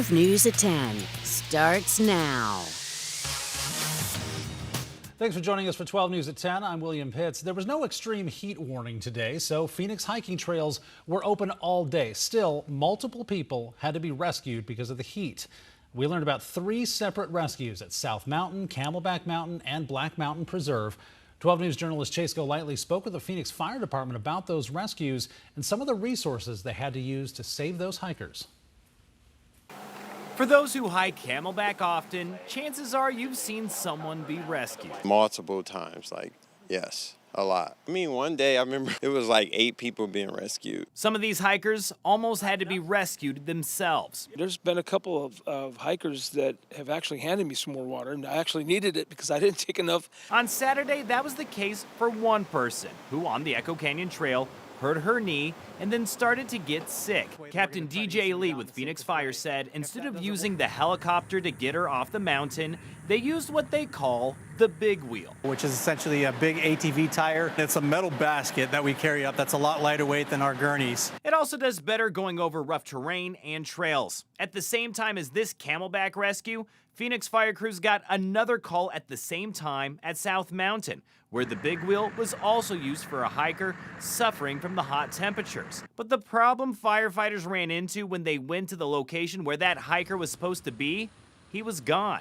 12 News at 10 starts now. Thanks for joining us for 12 News at 10. I'm William Pitts. There was no extreme heat warning today, so Phoenix hiking trails were open all day. Still, multiple people had to be rescued because of the heat. We learned about 3 separate rescues at South Mountain, Camelback Mountain, and Black Mountain Preserve. 12 News journalist Chase Golightly spoke with the Phoenix Fire Department about those rescues and some of the resources they had to use to save those hikers. For those who hike Camelback often, chances are you've seen someone be rescued. Multiple times, yes, a lot. I mean, one day I remember it was like 8 people being rescued. Some of these hikers almost had to be rescued themselves. There's been a couple of hikers that have actually handed me some more water, and I actually needed it because I didn't take enough. On Saturday, that was the case for one person who, on the Echo Canyon Trail, hurt her knee and then started to get sick. Captain DJ Lee with Phoenix Fire said instead of using the helicopter to get her off the mountain, they used what they call the big wheel, which is essentially a big ATV tire. It's a metal basket that we carry up that's a lot lighter weight than our gurneys. It also does better going over rough terrain and trails. At the same time as this Camelback rescue, Phoenix fire crews got another call at the same time at South Mountain, where the big wheel was also used for a hiker suffering from the hot temperatures. But the problem firefighters ran into when they went to the location where that hiker was supposed to be, he was gone,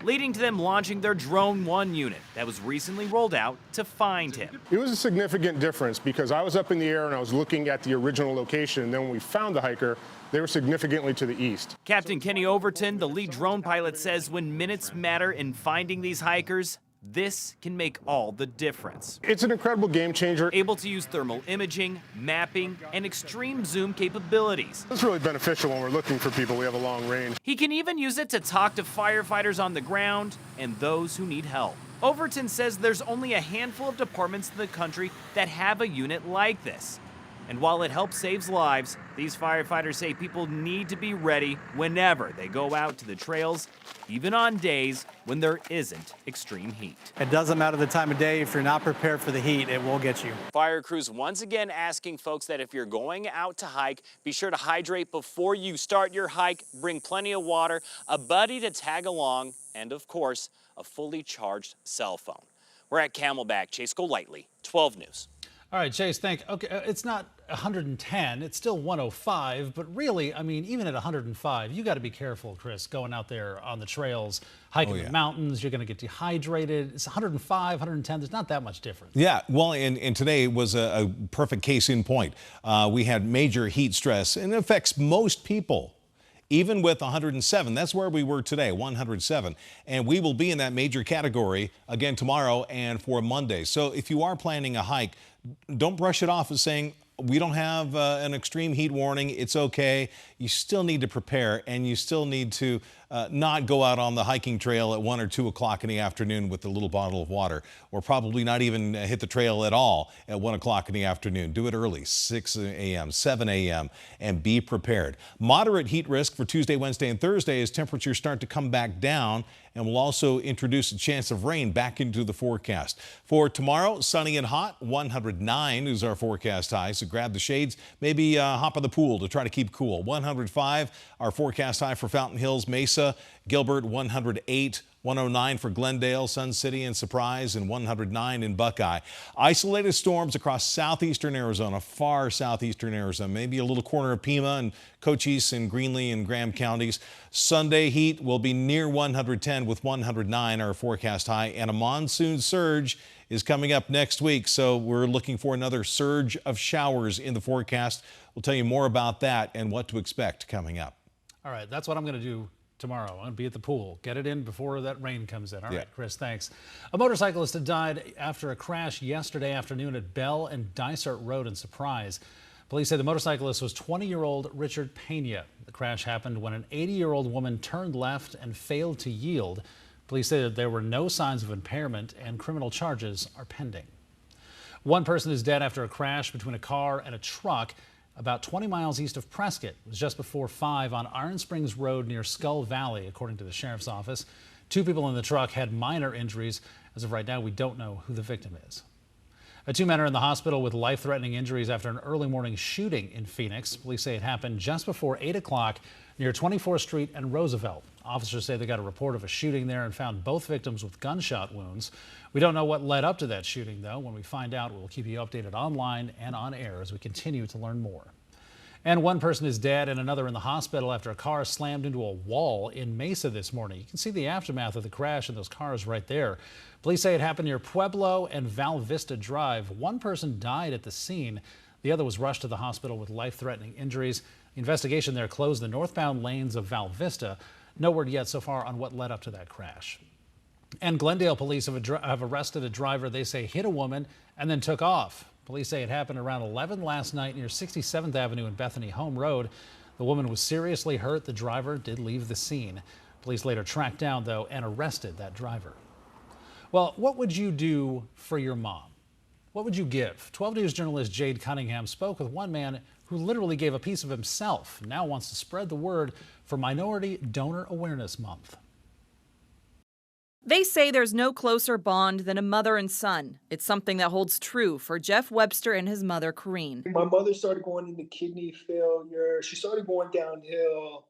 leading to them launching their Drone 1 unit that was recently rolled out to find him. It was a significant difference because I was up in the air and I was looking at the original location, and then when we found the hiker, they were significantly to the east. Captain Kenny Overton, the lead drone pilot, says when minutes matter in finding these hikers, this can make all the difference. It's an incredible game changer. Able to use thermal imaging, mapping, and extreme zoom capabilities. It's really beneficial when we're looking for people. We have a long range. He can even use it to talk to firefighters on the ground and those who need help. Overton says there's only a handful of departments in the country that have a unit like this. And while it helps save lives, these firefighters say people need to be ready whenever they go out to the trails, even on days when there isn't extreme heat. It doesn't matter the time of day. If you're not prepared for the heat, it will get you. Fire crews once again asking folks that if you're going out to hike, be sure to hydrate before you start your hike, bring plenty of water, a buddy to tag along, and of course, a fully charged cell phone. We're at Camelback. Chase Golightly, 12 News. All right, Chase, thank you. Okay, it's not 110, it's still 105, but really, I mean, even at 105, you got to be careful, Chris, going out there on the trails, hiking the mountains, you're going to get dehydrated. It's 105, 110, there's not that much difference. Yeah, well, and today was a perfect case in point. We had major heat stress, and it affects most people. Even with 107, that's where we were today, 107. And we will be in that major category again tomorrow and for Monday. So if you are planning a hike, don't brush it off as saying, we don't have an extreme heat warning, it's okay. You still need to prepare, and you still need to not go out on the hiking trail at 1 or 2 o'clock in the afternoon with a little bottle of water, or probably not even hit the trail at all at 1 o'clock in the afternoon. Do it early, 6 a.m., 7 a.m., and be prepared. Moderate heat risk for Tuesday, Wednesday, and Thursday as temperatures start to come back down, and will also introduce a chance of rain back into the forecast. For tomorrow, sunny and hot, 109 is our forecast high, so grab the shades, maybe hop in the pool to try to keep cool. 105, our forecast high for Fountain Hills, Mesa, Gilbert, 108, 109 for Glendale, Sun City, and Surprise, and 109 in Buckeye. Isolated storms across southeastern Arizona, far southeastern Arizona, maybe a little corner of Pima and Cochise and Greenlee and Graham counties. Sunday heat will be near 110 with 109 our forecast high, and a monsoon surge is coming up next week, so we're looking for another surge of showers in the forecast. We'll tell you more about that and what to expect coming up. All right, that's what I'm going to do tomorrow. I'm going to be at the pool. Get it in before that rain comes in. All right, Chris, thanks. A motorcyclist had died after a crash yesterday afternoon at Bell and Dysart Road in Surprise. Police say the motorcyclist was 20-year-old Richard Pena. The crash happened when an 80-year-old woman turned left and failed to yield. Police say that there were no signs of impairment and criminal charges are pending. One person is dead after a crash between a car and a truck about 20 miles east of Prescott. It was just before 5 on Iron Springs Road near Skull Valley, according to the sheriff's office. 2 people in the truck had minor injuries. As of right now, we don't know who the victim is. Two men are in the hospital with life-threatening injuries after an early morning shooting in Phoenix. Police say it happened just before 8 o'clock near 24th Street and Roosevelt. Officers say they got a report of a shooting there and found both victims with gunshot wounds. We don't know what led up to that shooting, though. When we find out, we'll keep you updated online and on air as we continue to learn more. And one person is dead and another in the hospital after a car slammed into a wall in Mesa this morning. You can see the aftermath of the crash in those cars right there. Police say it happened near Pueblo and Val Vista Drive. One person died at the scene. The other was rushed to the hospital with life-threatening injuries. The investigation there closed the northbound lanes of Val Vista. No word yet so far on what led up to that crash. And Glendale police have arrested a driver they say hit a woman and then took off. Police say it happened around 11 last night near 67th Avenue and Bethany Home Road. The woman was seriously hurt. The driver did leave the scene. Police later tracked down, though, and arrested that driver. Well, what would you do for your mom? What would you give? 12 News journalist Jade Cunningham spoke with one man who literally gave a piece of himself and now wants to spread the word for Minority Donor Awareness Month. They say there's no closer bond than a mother and son. It's something that holds true for Jeff Webster and his mother, Corrine. My mother started going into kidney failure. She started going downhill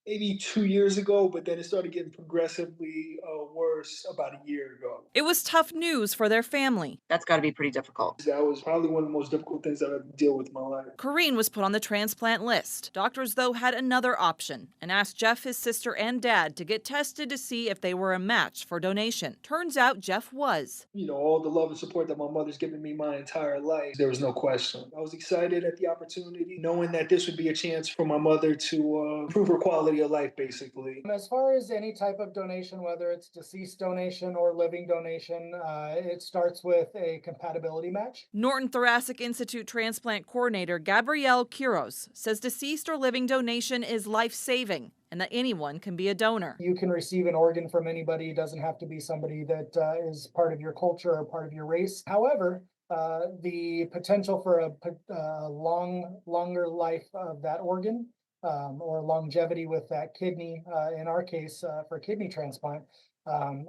maybe 2 years ago, but then it started getting progressively worse about a year ago. It was tough news for their family. That's got to be pretty difficult. That was probably one of the most difficult things I've had to deal with in my life. Corrine was put on the transplant list. Doctors, though, had another option and asked Jeff, his sister, and dad to get tested to see if they were a match for donation. Turns out Jeff was. You know, all the love and support that my mother's given me my entire life, there was no question. I was excited at the opportunity, knowing that this would be a chance for my mother to improve her quality of life, basically. As far as any type of donation, whether it's deceased donation or living donation, it starts with a compatibility match. Norton Thoracic Institute transplant coordinator Gabrielle Quiros says deceased or living donation is life-saving and that anyone can be a donor. You can receive an organ from anybody. It doesn't have to be somebody that is part of your culture or part of your race. However, the potential for a longer life of that organ or longevity with that kidney, in our case for kidney transplant,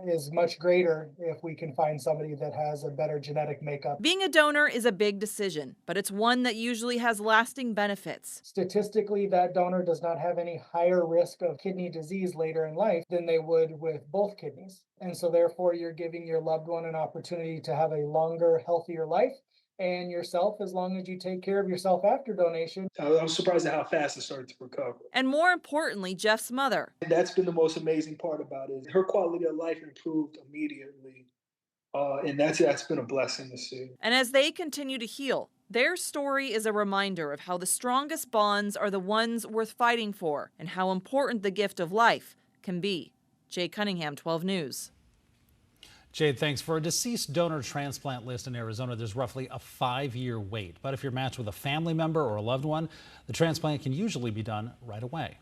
is much greater if we can find somebody that has a better genetic makeup. Being a donor is a big decision, but it's one that usually has lasting benefits. Statistically, that donor does not have any higher risk of kidney disease later in life than they would with both kidneys. And so therefore, you're giving your loved one an opportunity to have a longer, healthier life. And yourself, as long as you take care of yourself after donation. I was surprised at how fast it started to recover. And more importantly, Jeff's mother. And that's been the most amazing part about it. Her quality of life improved immediately. And that's been a blessing to see. And as they continue to heal, their story is a reminder of how the strongest bonds are the ones worth fighting for and how important the gift of life can be. Jay Cunningham, 12 News. Jade, thanks. For a deceased donor transplant list in Arizona, there's roughly a 5-year wait. But if you're matched with a family member or a loved one, the transplant can usually be done right away.